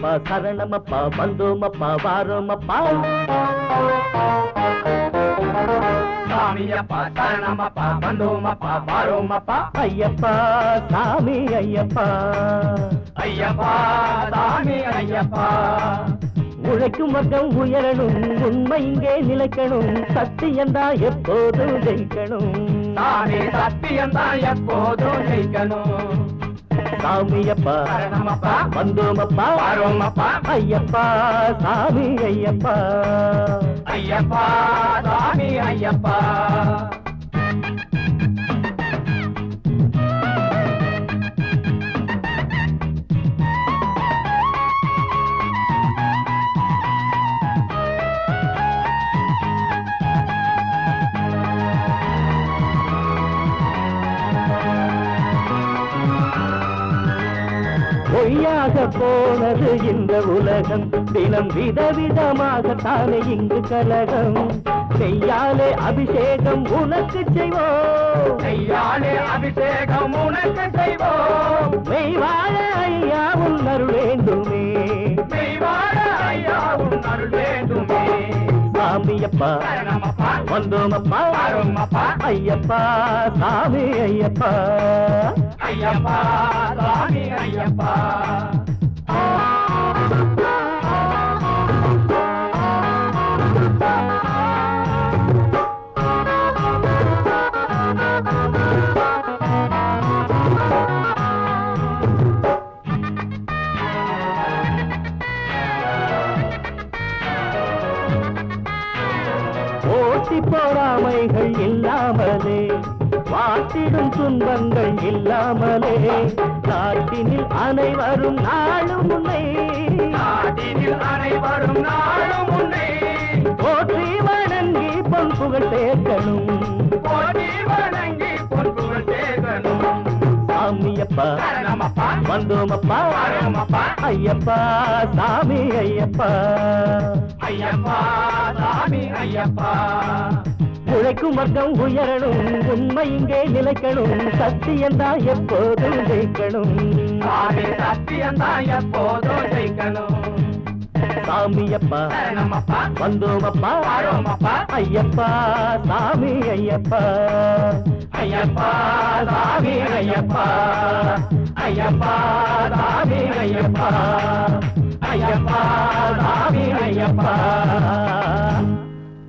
சாமியப்பா சரணமப்பா வந்தோமப்பா வாரோமப்பா சாமியப்பா சரணமப்பா வந்தோமப்பா வாரோமப்பா ஐயப்பா சாமி ஐயப்பா ஐயப்பா சாமி ஐயப்பா உழைக்கும் வர்க்கம் உயரணும் உண்மை இங்கே நிலைக்கணும் சத்தியந்தான் எப்போதும் ஜெயிக்கணும் சாமி சத்தியந்தான் எப்போதும் ஜெயிக்கணும் சாமியப்பா சரணமப்பா வந்தோமப்பா வாரோமப்பா ஐயப்பா சாமி ஐயப்பா ஐயப்பா சாமி ஐயப்பா பொய்யாக போனது இந்த உலகம் தினம் விதவிதமாகத்தானே இங்கு கலகம் செய்யாலே அபிஷேகம் உனக்கு செய்வோம் செய்யாலே அபிஷேகம் உனக்கு செய்வோம் மெய்வாழ ஐயா உன் அருள் வேண்டுமே மெய்வாழ ஐயா உன் அருள் வேண்டுமே சாமியப்பா சரணமப்பா வந்தோமப்பா வாரோமப்பா ஐயப்பா சாமி ஐயப்பா ஐயப்பா சாமி ஐயப்பா போட்டி போராமைகள் இல்லாமலே வாட்டிடும் துன்பங்கள் இல்லாமலே நாட்டினில் அனைவரும் நாளும் முன்னே நாட்டினில் அனைவரும் நாளும் முன்னே போற்றி வணங்கி பொன் புகழ் சேர்க்கணும் போட்டி வணங்கி பொன்புகள் சேர்க்கணும் சாமியப்பா சரணமப்பா வந்தோமப்பா வாரோமப்பா ஐயப்பா சாமி ஐயப்பா ஐயப்பா சாமி ஐயப்பா உழைக்கும் வர்க்கம் உயரணும் உண்மை இங்கே நிலைக்கணும் சத்தியந்தான் எப்போதும் ஜெயிக்கணும் சாமி சத்தியந்தான் எப்போதும் ஜெயிக்கணும் சாமியப்பா சரணமப்பா வந்தோமப்பா வாரோமப்பா ஐயப்பா சாமி ஐயப்பா ஐயப்பா சாமி ஐயப்பா ஐயப்பா சாமி ஐயப்பா ஐயப்பா சாமி ஐயப்பா